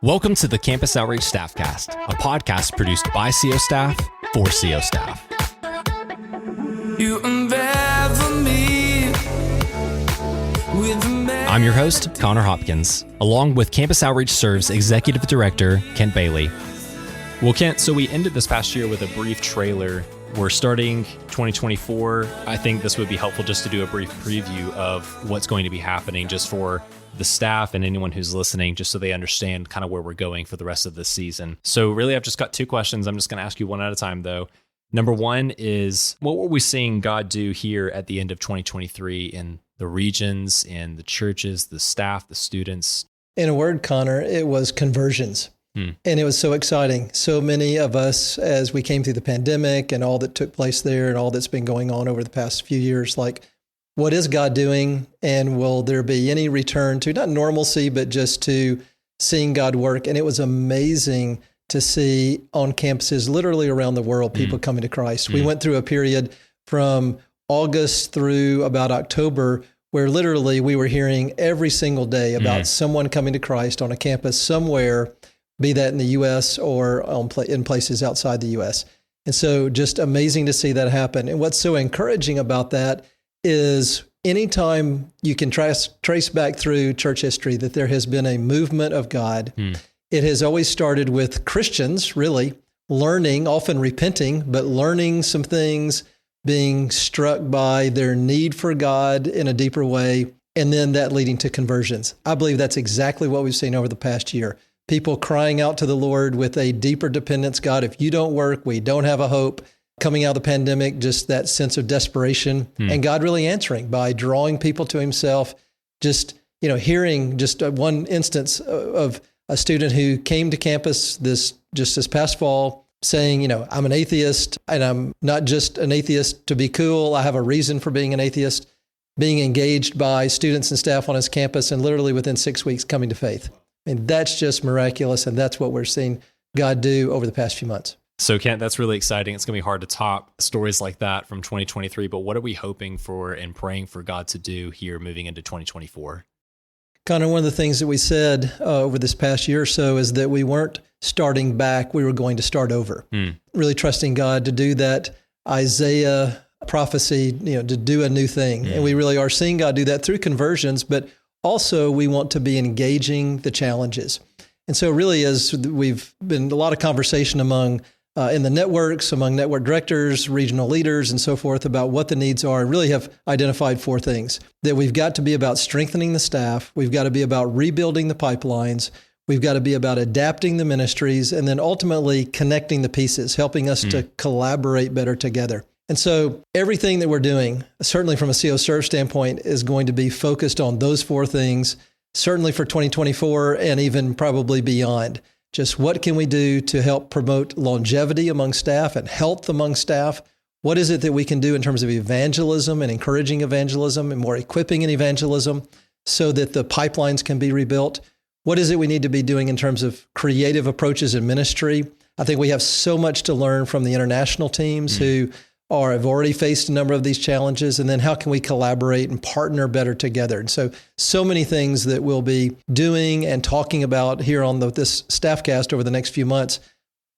Welcome to the Campus Outreach Staffcast, a podcast produced by CO staff for CO staff. I'm your host, Connor Hopkins. Along with Campus Outreach Serves Executive Director, Kent Bailey. Well, Kent, so we ended this past year with a brief trailer. We're starting 2024. I think this would be helpful just to do a brief preview of what's going to be happening just for the staff and anyone who's listening, just so they understand kind of where we're going for the rest of this season. So really, I've just got two questions. I'm just going to ask you one at a time, though. Number one is, what were we seeing God do here at the end of 2023 in the regions, in the churches, the staff, the students? In a word, Connor, it was conversions. And it was so exciting. So many of us, as we came through the pandemic and all that took place there and all that's been going on over the past few years, like, what is God doing? And will there be any return to not normalcy, but just to seeing God work? And it was amazing to see on campuses literally around the world, people coming to Christ. We went through a period from August through about October where literally we were hearing every single day about someone coming to Christ on a campus somewhere, be that in the U.S. or in places outside the U.S. And so just amazing to see that happen. And what's so encouraging about that is anytime you can trace back through church history that there has been a movement of God, it has always started with Christians really learning, often repenting, but learning some things, being struck by their need for God in a deeper way, and then that leading to conversions. I believe that's exactly what we've seen over the past year. People crying out to the Lord with a deeper dependence. God, if you don't work, we don't have a hope. Coming out of the pandemic, just that sense of desperation, and God really answering by drawing people to himself. Just, hearing just one instance of a student who came to campus this past fall saying, I'm an atheist, and I'm not just an atheist to be cool. I have a reason for being an atheist, being engaged by students and staff on his campus, and literally within 6 weeks coming to faith. And that's just miraculous, and that's what we're seeing God do over the past few months. So, Kent, that's really exciting. It's going to be hard to top stories like that from 2023, but what are we hoping for and praying for God to do here moving into 2024? Connor, one of the things that we said over this past year or so is that we weren't starting back, we were going to start over. Really trusting God to do that Isaiah prophecy, to do a new thing. And we really are seeing God do that through conversions, but also we want to be engaging the challenges. And so really, as we've been a lot of conversation in the networks, among network directors, regional leaders, and so forth about what the needs are, and really have identified four things. That we've got to be about strengthening the staff, we've got to be about rebuilding the pipelines, we've got to be about adapting the ministries, and then ultimately connecting the pieces, helping us to collaborate better together. And so everything that we're doing, certainly from a CO Serve standpoint, is going to be focused on those four things, certainly for 2024 and even probably beyond. Just what can we do to help promote longevity among staff and health among staff? What is it that we can do in terms of evangelism and encouraging evangelism and more equipping in evangelism so that the pipelines can be rebuilt? What is it we need to be doing in terms of creative approaches in ministry? I think we have so much to learn from the international teams who have already faced a number of these challenges, and then how can we collaborate and partner better together? And so many things that we'll be doing and talking about here on this Staffcast over the next few months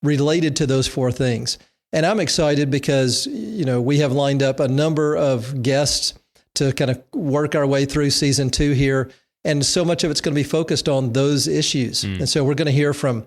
related to those four things. And I'm excited because, we have lined up a number of guests to kind of work our way through season 2 here, and so much of it's going to be focused on those issues. And so we're going to hear from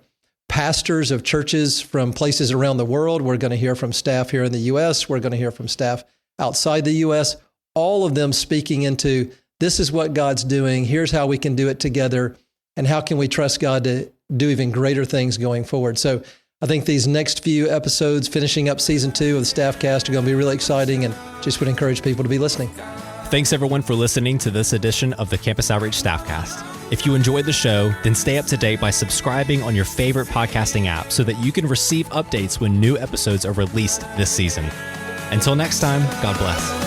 pastors of churches from places around the world. We're going to hear from staff here in the U.S. We're going to hear from staff outside the U.S., all of them speaking into this is what God's doing. Here's how we can do it together. And how can we trust God to do even greater things going forward? So I think these next few episodes, finishing up season 2 of the Staffcast, are going to be really exciting, and just would encourage people to be listening. Thanks, everyone, for listening to this edition of the Campus Outreach Staffcast. If you enjoyed the show, then stay up to date by subscribing on your favorite podcasting app so that you can receive updates when new episodes are released this season. Until next time, God bless.